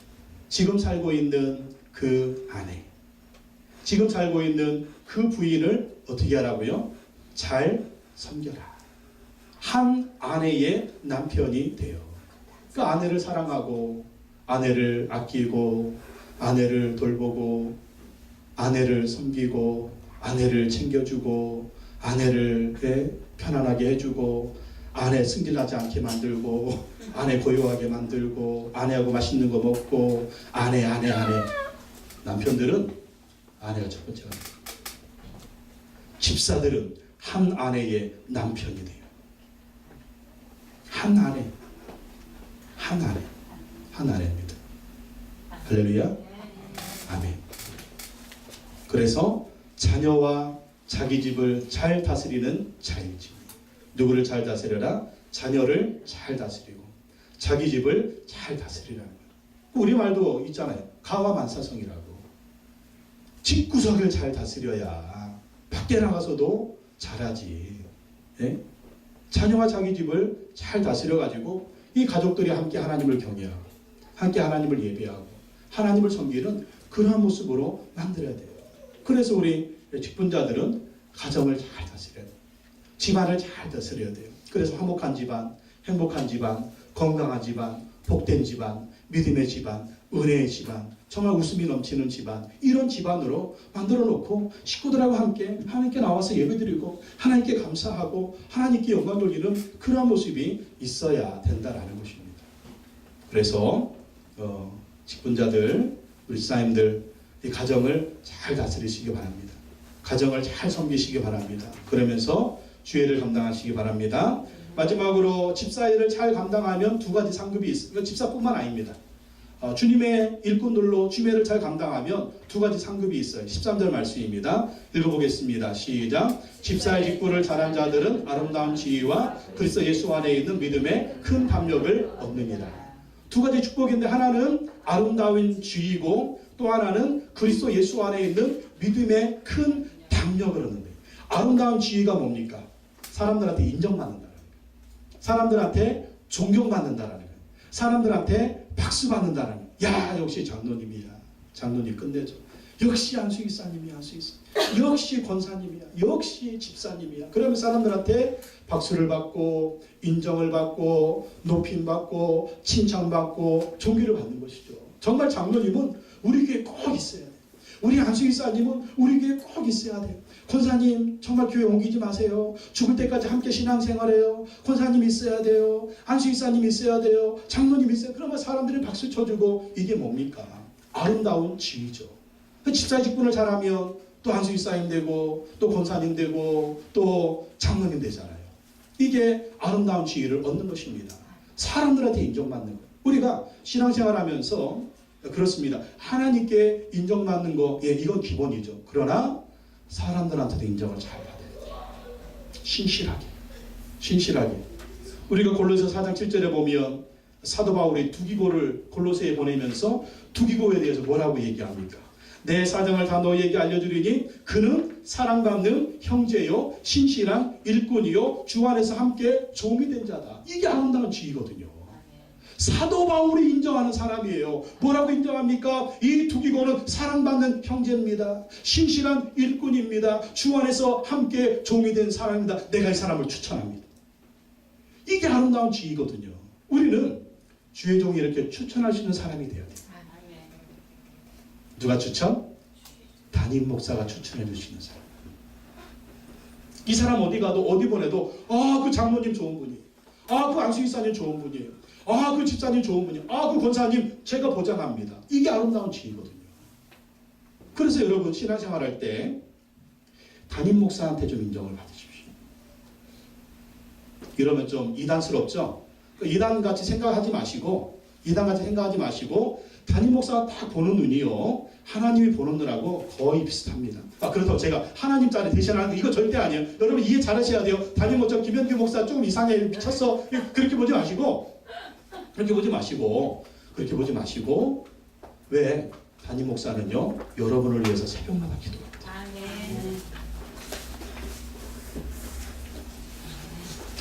지금 살고 있는 그 아내, 지금 살고 있는 그 부인을 어떻게 하라고요? 잘 섬겨라. 한 아내의 남편이 되어 그 아내를 사랑하고, 아내를 아끼고, 아내를 돌보고, 아내를 섬기고, 아내를 챙겨주고, 아내를 편안하게 해주고, 아내 승질나지 않게 만들고, 아내 고요하게 만들고, 아내하고 맛있는 거 먹고, 아내. 남편들은 아내가 첫 번째가 돼요. 집사들은 한 아내의 남편이 돼요. 한 아내입니다. 할렐루야. 아멘. 그래서 자녀와 자기 집을 잘 다스리는 자일지. 누구를 잘 다스려라? 자녀를 잘 다스리고 자기 집을 잘 다스리라는 거예요. 우리말도 있잖아요. 가와만사성이라고. 집구석을 잘 다스려야 밖에 나가서도 잘하지. 예? 자녀와 자기 집을 잘 다스려가지고 이 가족들이 함께 하나님을 경외하고, 함께 하나님을 예배하고, 하나님을 섬기는 그러한 모습으로 만들어야 돼요. 그래서 우리 직분자들은 가정을 잘 다스려야 돼요. 집안을 잘 다스려야 돼요. 그래서 화목한 집안, 행복한 집안, 건강한 집안, 복된 집안, 믿음의 집안, 은혜의 집안, 정말 웃음이 넘치는 집안, 이런 집안으로 만들어 놓고 식구들하고 함께 하나님께 나와서 예배드리고 하나님께 감사하고 하나님께 영광 돌리는 그런 모습이 있어야 된다라는 것입니다. 그래서 직분자들, 우리 집사님들, 이 가정을 잘 다스리시기 바랍니다. 가정을 잘 섬기시기 바랍니다. 그러면서 주애를 감당하시기 바랍니다. 마지막으로 집사일을 잘 감당하면 두 가지 상급이 있습니다. 집사뿐만 아닙니다. 주님의 일꾼들로 주매를 잘 감당하면 두 가지 상급이 있어요. 13절 말씀입니다. 읽어보겠습니다. 시작. 집사의 직분을 잘한 자들은 아름다운 지위와 그리스도 예수 안에 있는 믿음의 큰 담력을 얻느니라. 두 가지 축복인데 하나는 아름다운 지위고 또 하나는 그리스도 예수 안에 있는 믿음의 큰 담력을 얻는다. 아름다운 지위가 뭡니까? 사람들한테 인정받는다는 거예요. 사람들한테 존경받는다는 거예요. 사람들한테 박수 받는다는 거예요. 야, 역시 장로님이야. 장로님 끝내줘. 역시 안수기사님이야. 안수기사. 역시 권사님이야. 역시 집사님이야. 그러면 사람들한테 박수를 받고 인정을 받고 높임 받고 칭찬받고 존귀를 받는 것이죠. 정말 장로님은 우리 교회에 꼭 있어야 돼요. 우리 안수기사님은 우리 교회에 꼭 있어야 돼요. 권사님 정말 교회 옮기지 마세요. 죽을 때까지 함께 신앙생활해요. 권사님 있어야 돼요. 안수기사님 있어야 돼요. 장로님 있어야 돼요. 그러면 사람들이 박수 쳐주고, 이게 뭡니까? 아름다운 지위죠. 집사 직분을 잘하면 또 한수기사님 되고 또 권사님 되고 또 장로님 되잖아요. 이게 아름다운 지위를 얻는 것입니다. 사람들한테 인정받는 거예요. 우리가 신앙생활하면서 그렇습니다. 하나님께 인정받는 거, 예, 이건 기본이죠. 그러나 사람들한테도 인정을 잘 받아야 돼요. 신실하게. 우리가 골로새 4장 7절에 보면 사도 바울이 두기고를 골로새에 보내면서 두기고에 대해서 뭐라고 얘기합니까? 내 사정을 다 너희에게 알려주리니 그는 사랑받는 형제요 신실한 일꾼이요 주 안에서 함께 종이 된 자다. 이게 아름다운 지위거든요. 사도 바울이 인정하는 사람이에요. 뭐라고 인정합니까? 이 두기고는 사랑받는 형제입니다. 신실한 일꾼입니다. 주 안에서 함께 종이 된 사람입니다. 내가 이 사람을 추천합니다. 이게 아름다운 지위거든요. 우리는 주의 종이 이렇게 추천할 수 있는 사람이 되어야 돼요. 누가 추천? 담임 목사가 추천해 주시는 사람. 이 사람 어디 가도 어디 보내도 그 장로님 좋은 분이에요. 그 안수기사님 좋은 분이에요. 그 집사님 좋은 분이에요. 그 권사님 제가 보장합니다. 이게 아름다운 지위거든요. 그래서 여러분 신앙생활할 때 담임 목사한테 좀 인정을 받으십시오. 이러면 좀 이단스럽죠? 이단같이 생각하지 마시고 담임 목사가 딱 보는 눈이요 하나님이 보는 눈하고 거의 비슷합니다. 그렇다고 제가 하나님 자리 대신하는 거 이거 절대 아니에요. 여러분 이해 잘하셔야 돼요. 담임 목사 김현규 목사 조금 이상해 미쳤어 그렇게 보지 마시고 왜? 담임 목사는요 여러분을 위해서 새벽마다 기도합니다.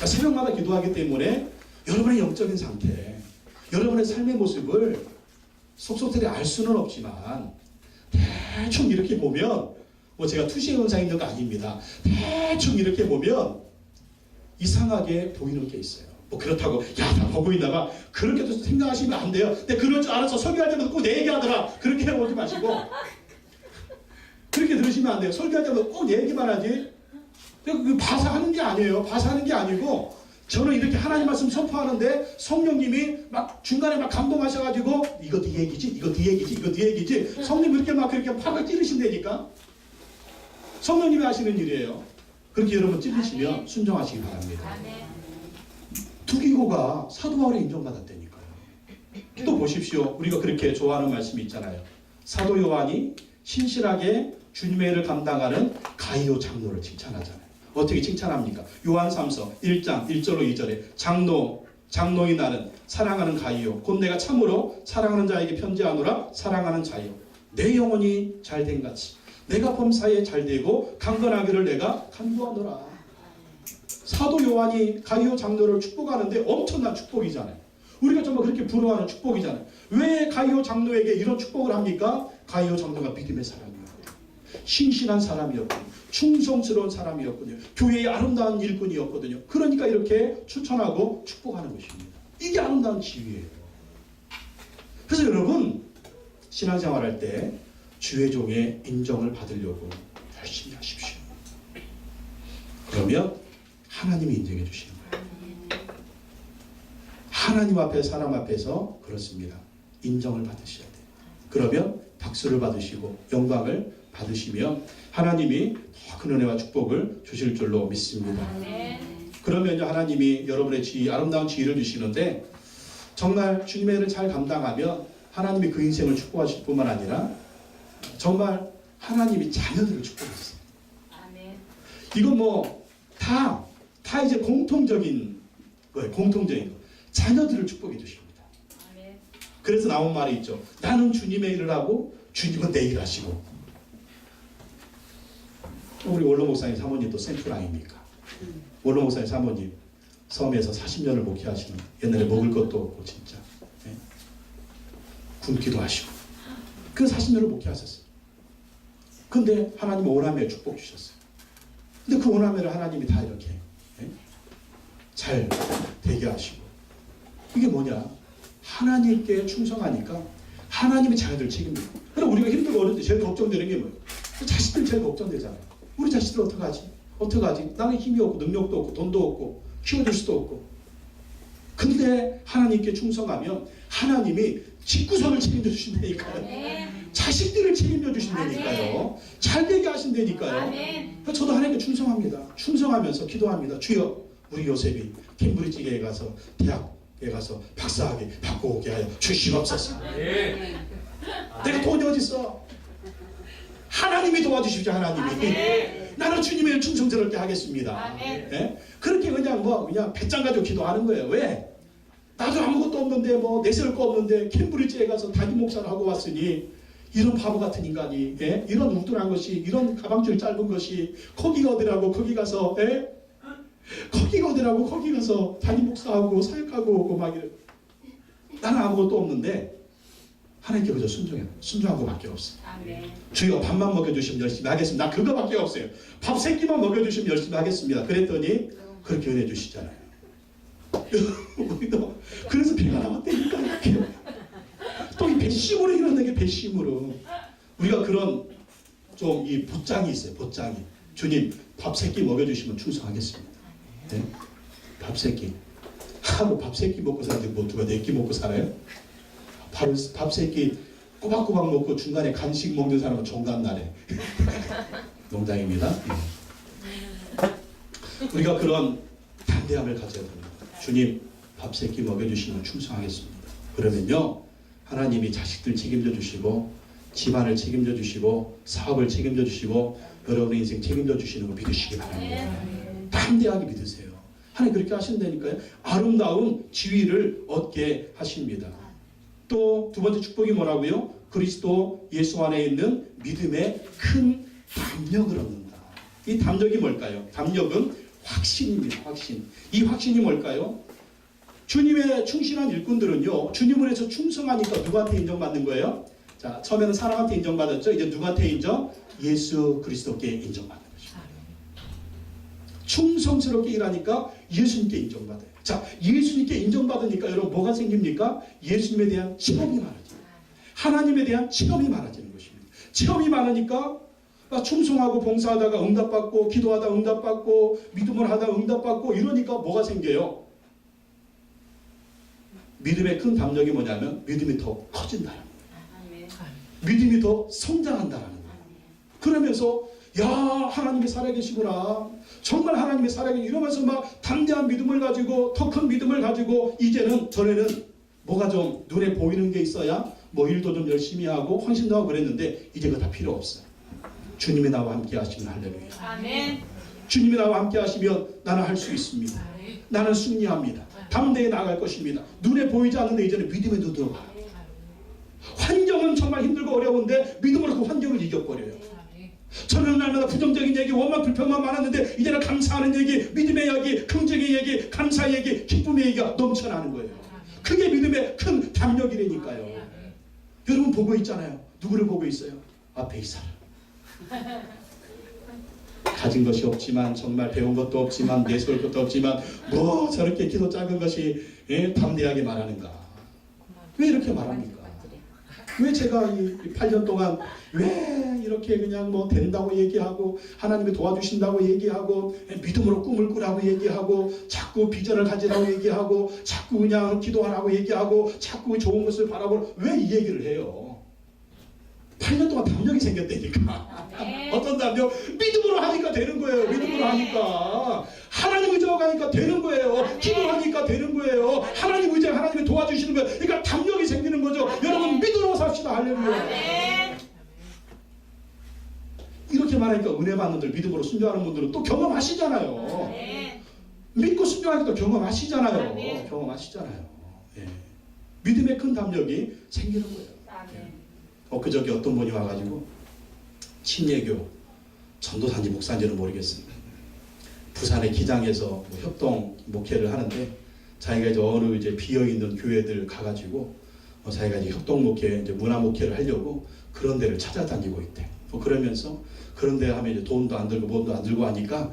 새벽마다 기도하기 때문에 여러분의 영적인 상태, 여러분의 삶의 모습을 속속들이 알 수는 없지만 대충 이렇게 보면 제가 투시의 현상이 있는 거 아닙니다. 대충 이렇게 보면 이상하게 보이는 게 있어요. 그렇다고 나 보고 있나봐 그렇게 생각하시면 안 돼요. 근데 그럴 줄 알아서 설교할 때마다 꼭 내 얘기하더라 그렇게 오지 마시고 그렇게 들으시면 안 돼요. 설교할 때마다 꼭 내 얘기만 하지 봐서 하는 게 아니에요. 봐서 하는 게 아니고 저는 이렇게 하나님 말씀 선포하는데 성령님이 막 중간에 막 감동하셔가지고 이거 네 얘기지 성령님 이렇게 막 그렇게 팍팍 찌르신다니까 성령님이 하시는 일이에요. 그렇게 여러분 찌르시면 순종하시기 바랍니다. 두기고가 사도 바울에 인정받았다니까요. 또 보십시오. 우리가 그렇게 좋아하는 말씀이 있잖아요. 사도 요한이 신실하게 주님의 일을 감당하는 가이오 장로를 칭찬하잖아요. 어떻게 칭찬합니까? 요한 3서 1장 1절로 2절에 장로인 나는 사랑하는 가이오 곧 내가 참으로 사랑하는 자에게 편지하노라. 사랑하는 자여 내 영혼이 잘된 같이 내가 범사에 잘되고 강건하기를 내가 간구하노라. 사도 요한이 가이오 장로를 축복하는데 엄청난 축복이잖아요. 우리가 정말 그렇게 부러워하는 축복이잖아요. 왜 가이오 장로에게 이런 축복을 합니까? 가이오 장로가 믿음의 사람이었거든요. 신실한 사람이었거든요. 충성스러운 사람이었거든요. 교회의 아름다운 일꾼이었거든요. 그러니까 이렇게 추천하고 축복하는 것입니다. 이게 아름다운 지위예요. 그래서 여러분 신앙생활할 때 주의 종의 인정을 받으려고 열심히 하십시오. 그러면 하나님이 인정해 주시는 거예요. 하나님 앞에 사람 앞에서 그렇습니다. 인정을 받으셔야 돼요. 그러면 박수를 받으시고 영광을 받으시면 하나님이 더 큰 은혜와 축복을 주실 줄로 믿습니다. 그러면 하나님이 여러분의 지위, 아름다운 지위를 주시는데 정말 주님의 일을 잘 감당하면 하나님이 그 인생을 축복하실 뿐만 아니라 정말 하나님이 자녀들을 축복했어요. 이건 다 이제 공통적인 거예요. 공통적인 거. 자녀들을 축복해 주십니다. 그래서 나온 말이 있죠. 나는 주님의 일을 하고 주님은 내 일을 하시고. 우리 원로 목사님 사모님도 샘플 아닙니까? 원로 목사님 사모님 섬에서 40년을 목회하시는 옛날에 먹을 것도 없고 진짜 굶기도 하시고 그 40년을 목회하셨어요. 근데 하나님 오남매 축복 주셨어요. 근데 그 오남매를 하나님이 다 이렇게 잘 되게 하시고 이게 뭐냐? 하나님께 충성하니까 하나님이 자녀들 책임져요. 그럼 우리가 힘들고 어려울 때 제일 걱정되는 게 뭐예요? 자식들 제일 걱정되잖아요. 우리 자식들 어떡하지? 나는 힘이 없고 능력도 없고 돈도 없고 키워줄 수도 없고. 근데 하나님께 충성하면 하나님이 집구석을 책임져 주신다니까요. 자식들을 책임져 주신다니까요. 잘 되게 하신다니까요. 아멘. 저도 하나님께 충성합니다. 충성하면서 기도합니다. 주여, 우리 요셉이 캠브리지에 가서 대학에 가서 박사학위 받고 오게 하여 주시옵소서. 내가 돈이 어디 있어? 하나님이 도와주십시오. 하나님이. 나는 주님의 충성스럽게 하겠습니다. 아멘. 예? 그렇게 그냥 배짱 가지고 기도하는 거예요. 왜? 나도 아무것도 없는데 내세울 거 없는데 캠브리지에 가서 담임 목사를 하고 왔으니 이런 바보 같은 인간이, 예? 이런 우둔한 것이, 이런 가방줄 짧은 것이 거기가 어디라고 거기 가서, 예? 거기가 어디라고 거기 가서 담임 목사하고 사역하고 오고 막 이래. 나는 아무것도 없는데 하나님께 그저 순종한 것밖에 없어. 아멘. 주여, 밥만 먹여주시면 열심히 하겠습니다. 나 그거밖에 없어요. 밥 3끼만 먹여주시면 열심히 하겠습니다. 그랬더니 그렇게 은혜 주시잖아요. 우리도 그래서 배가 나왔다니까. 이렇게 또 이 배심으로 일어나는 게 배심으로. 우리가 그런 좀 이 보장이 있어요. 보장이. 주님, 밥 3끼 먹여주시면 충성하겠습니다. 네? 밥 3끼. 하루 밥 3끼 먹고 사는데 뭐 누가 4끼 먹고 살아요? 밥 3끼 꼬박꼬박 먹고 중간에 간식 먹는 사람은 종간나래. 농담입니다. 우리가 그런 담대함을 가져야 됩니다. 주님, 밥 3끼 먹여주시면 충성하겠습니다. 그러면요, 하나님이 자식들 책임져 주시고 집안을 책임져 주시고 사업을 책임져 주시고 여러분의 인생 책임져 주시는 거 믿으시기 바랍니다. 담대하게 믿으세요. 하나님 그렇게 하신다니까요. 아름다운 지위를 얻게 하십니다. 또 두 번째 축복이 뭐라고요? 그리스도 예수 안에 있는 믿음의 큰 담력을 얻는다. 이 담력이 뭘까요? 담력은 확신입니다. 확신. 이 확신이 뭘까요? 주님의 충실한 일꾼들은요, 주님을 해서 충성하니까 누구한테 인정받는 거예요? 자, 처음에는 사람한테 인정받았죠. 이제 누구한테 인정? 예수 그리스도께 인정받는 것입니다. 충성스럽게 일하니까 예수님께 인정받아요. 자, 예수님께 인정받으니까 여러분 뭐가 생깁니까? 예수님에 대한 체험이 많아져요. 하나님에 대한 체험이 많아지는 것입니다. 체험이 많으니까 충성하고 봉사하다가 응답받고 기도하다 응답받고 믿음을 하다 응답받고 이러니까 뭐가 생겨요? 믿음의 큰 담력이 뭐냐면 믿음이 더 커진다는 거예요. 믿음이 더 성장한다는 거예요. 그러면서 야, 하나님이 살아계시구나. 정말 하나님이 살아계시구나. 이러면서 막 담대한 믿음을 가지고 더 큰 믿음을 가지고 이제는 전에는 뭐가 좀 눈에 보이는 게 있어야 뭐 일도 좀 열심히 하고 헌신도 하고 그랬는데 이제 그거 다 필요 없어요. 주님이 나와 함께 하시면 할렐루야. 아멘. 주님이 나와 함께 하시면 나는 할 수 있습니다. 나는 승리합니다. 담대히 나아갈 것입니다. 눈에 보이지 않는데 이제는 믿음에 눈으로 가. 환경은 정말 힘들고 어려운데 믿음으로 그 환경을 이겨버려요. 저는 날마다 부정적인 얘기, 원망, 불평만 많았는데 이제는 감사하는 얘기, 믿음의 얘기, 긍정의 얘기, 감사의 얘기, 기쁨의 얘기가 넘쳐나는 거예요. 그게 믿음의 큰 담력이라니까요. 여러분 보고 있잖아요. 누구를 보고 있어요? 앞에 이 사람. 가진 것이 없지만 정말 배운 것도 없지만 내세울 것도 없지만 뭐 저렇게 키도 작은 것이 담대하게 말하는가? 왜 이렇게 말합니까? 왜 제가 이 8년 동안 왜 이렇게 그냥 뭐 된다고 얘기하고 하나님이 도와주신다고 얘기하고 믿음으로 꿈을 꾸라고 얘기하고 자꾸 비전을 가지라고 얘기하고 자꾸 그냥 기도하라고 얘기하고 자꾸 좋은 것을 바라보고 왜 이 얘기를 해요? 8년 동안 담력이 생겼다니까. 어떤 담력? 믿음으로 하니까 되는 거예요. 믿음으로 하니까. 하나님 의지하고 하니까 되는 거예요. 기도하니까 되는 거예요. 하나님 의지하고 하나님이 도와주시는 거예요. 그러니까 담력이 생기는 거죠. 여러분 믿음으로 삽시다. 할렐루야. 이렇게 말하니까 은혜 받는 분들, 믿음으로 순종하는 분들은 또 경험하시잖아요. 믿고 순종하니까 경험하시잖아요. 경험하시잖아요. 예. 믿음의 큰 담력이 생기는 거예요. 엊그저께 어떤 분이 와가지고 친예교 전도사인지 목사인지는 모르겠습니다. 부산의 기장에서 뭐 협동 목회를 하는데 자기가 이제 어느 이제 비어 있는 교회들 가가지고 자기가 이제 협동 목회, 이제 문화 목회를 하려고 그런 데를 찾아다니고 있대. 그러면서 그런 데 하면 이제 돈도 안 들고 몸도 안 들고 하니까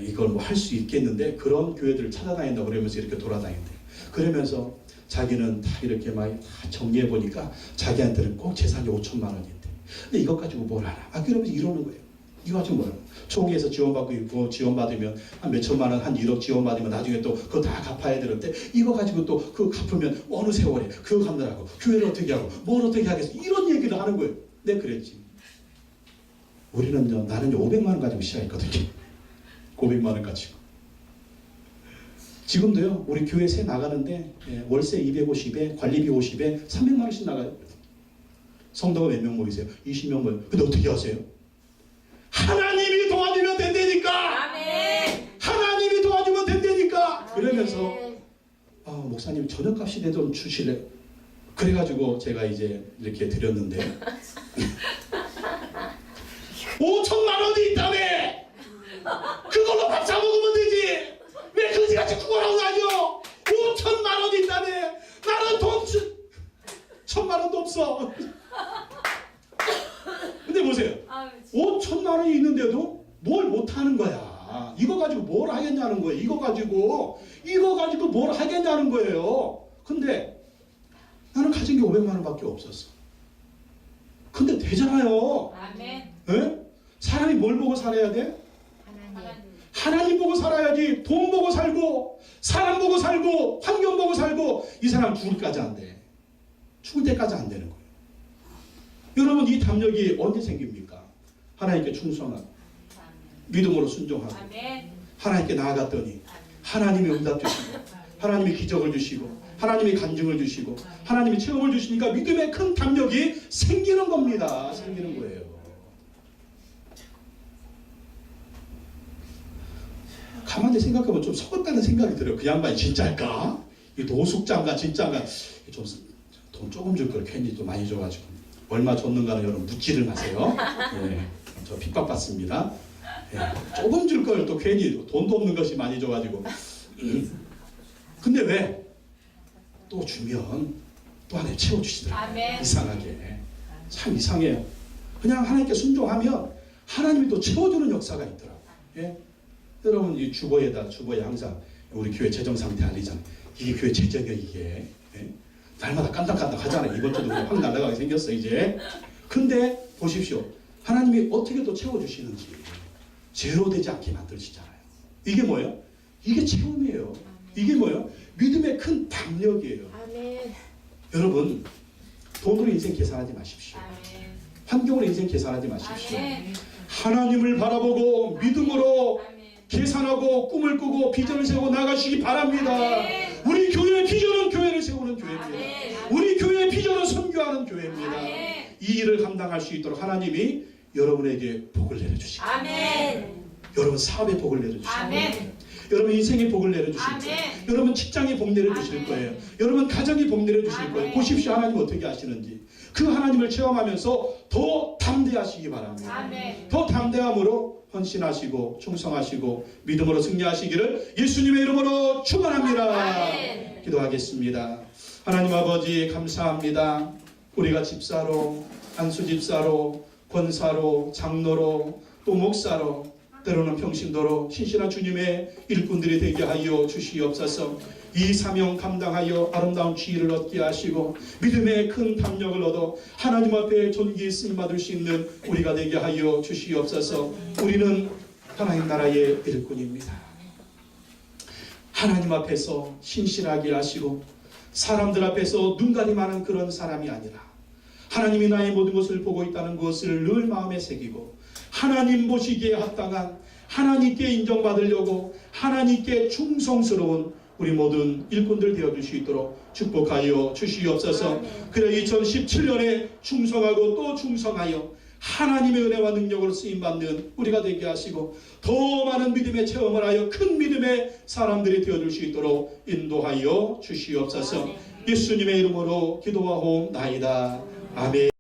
이걸 뭐 할 수 있겠는데 그런 교회들을 찾아다닌다 그러면서 이렇게 돌아다닌대. 그러면서 자기는 다 이렇게 막 다 정리해 보니까 자기한테는 꼭 재산이 5천만 원인데 근데 이것 가지고 뭘 하나? 그러면서 이러는 거예요. 이거 가지고 뭐라고? 총회에서 지원받고 있고 지원받으면 한 몇천만 원, 한 1억 지원받으면 나중에 또 그거 다 갚아야 되는데 이거 가지고 또 그거 갚으면 어느 세월에 그거 갚느라고 교회를 어떻게 하고 뭘 어떻게 하겠어? 이런 얘기를 하는 거예요. 내 그랬지. 우리는요, 나는 500만 원 가지고 시작했거든요. 500만 원 가지고. 지금도요, 우리 교회 새 나가는데 월세 250에 관리비 50에 300만 원씩 나가요. 성도가 몇 명 모이세요? 20명 모여요. 근데 어떻게 하세요? 하나님이 도와주면 된다니까. 아멘. 하나님이 도와주면 된다니까. 그러면서 목사님 저녁값이 좀 주실래? 그래가지고 제가 이제 이렇게 드렸는데 5천만 원이 있다며. 그걸로 밥 사 먹으면 되지. 왜 그지같이 구걸하고 다녀? 5천만 원이 있다며. 나는 돈 1,000만 원도 없어. 근데 보세요. 5천만 원이 있는데도 뭘 못하는 거야. 이거 가지고 뭘 하겠냐는 거예요. 이거 가지고 뭘 하겠냐는 거예요. 근데 나는 가진 게 500만 원밖에 없었어. 근데 되잖아요. 아멘. 네? 사람이 뭘 보고 살아야 돼? 하나님 보고 살아야지. 돈 보고 살고 사람 보고 살고 환경 보고 살고 이 사람 죽을 때까지 안 돼. 죽을 때까지 안 되는 거예요. 여러분 이 담력이 언제 생깁니까? 하나님께 충성하고 믿음으로 순종하고 하나님께 나아갔더니 하나님이 응답 주시고 하나님이 기적을 주시고 하나님이 간증을 주시고 하나님이 체험을 주시니까 믿음의 큰 담력이 생기는 겁니다. 생기는 거예요. 가만히 생각하면 좀 속았다는 생각이 들어요. 그 양반이 진짜일까? 이 노숙자인가 진짜인가? 좀 돈 조금 줄 걸 괜히 좀 많이 줘가지고 얼마 줬는가는 여러분 묻지를 마세요. 예, 저 핍박받습니다. 예, 조금 줄 걸 또 괜히 돈도 없는 것이 많이 줘가지고 근데 왜? 또 주면 또 하나님 채워주시더라고요. 이상하게. 참 이상해요. 그냥 하나님께 순종하면 하나님이 또 채워주는 역사가 있더라고요. 예? 여러분 이 주보에 항상 우리 교회 재정 상태 알리잖아요. 이게 교회 재정이야 이게. 예? 날마다 깐닥깐닥 하잖아요. 이번 주도 확 날아가게 생겼어 이제. 근데 보십시오. 하나님이 어떻게 또 채워주시는지 제로 되지 않게 만드시잖아요. 이게 뭐예요? 이게 체험이에요. 이게 뭐예요? 믿음의 큰 담력이에요. 아멘. 여러분 돈으로 인생 계산하지 마십시오. 아멘. 환경으로 인생 계산하지 마십시오. 아멘. 하나님을 바라보고 믿음으로 아멘. 계산하고 꿈을 꾸고 비전을 세우고 나가시기 바랍니다. 아멘. 우리 교회의 비전은 교회를 세우는 교회입니다. 아멘. 우리 교회의 비전은 선교하는 교회입니다. 아멘. 이 일을 감당할 수 있도록 하나님이 여러분에게 복을 내려주시고 아멘. 여러분 사업에 복을 내려주시고 아멘. 여러분 인생에 복을 내려주실 아멘. 거예요. 여러분 직장에 복 내려주실 아멘. 거예요. 여러분 가정에 복 내려주실 아멘. 거예요. 보십시오. 하나님 어떻게 하시는지. 그 하나님을 체험하면서 더 담대하시기 바랍니다. 아멘. 더 담대함으로 헌신하시고 충성하시고 믿음으로 승리하시기를 예수님의 이름으로 축원합니다. 아멘. 기도하겠습니다. 하나님 아버지 감사합니다. 우리가 집사로 안수 집사로 권사로 장로로 또 목사로 때로는 평신도로 신실한 주님의 일꾼들이 되게 하여 주시옵소서. 이 사명 감당하여 아름다운 지혜를 얻게 하시고 믿음의 큰 담력을 얻어 하나님 앞에 존귀 쓰임 받을 수 있는 우리가 되게 하여 주시옵소서. 우리는 하나님 나라의 일꾼입니다. 하나님 앞에서 신실하게 하시고 사람들 앞에서 눈가림하는 그런 사람이 아니라 하나님이 나의 모든 것을 보고 있다는 것을 늘 마음에 새기고 하나님 보시기에 합당한 하나님께 인정받으려고 하나님께 충성스러운 우리 모든 일꾼들 되어줄 수 있도록 축복하여 주시옵소서. 그래 2017년에 충성하고 또 충성하여 하나님의 은혜와 능력으로 쓰임받는 우리가 되게 하시고 더 많은 믿음의 체험을 하여 큰 믿음의 사람들이 되어줄 수 있도록 인도하여 주시옵소서. 예수님의 이름으로 기도하옵나이다. 아멘.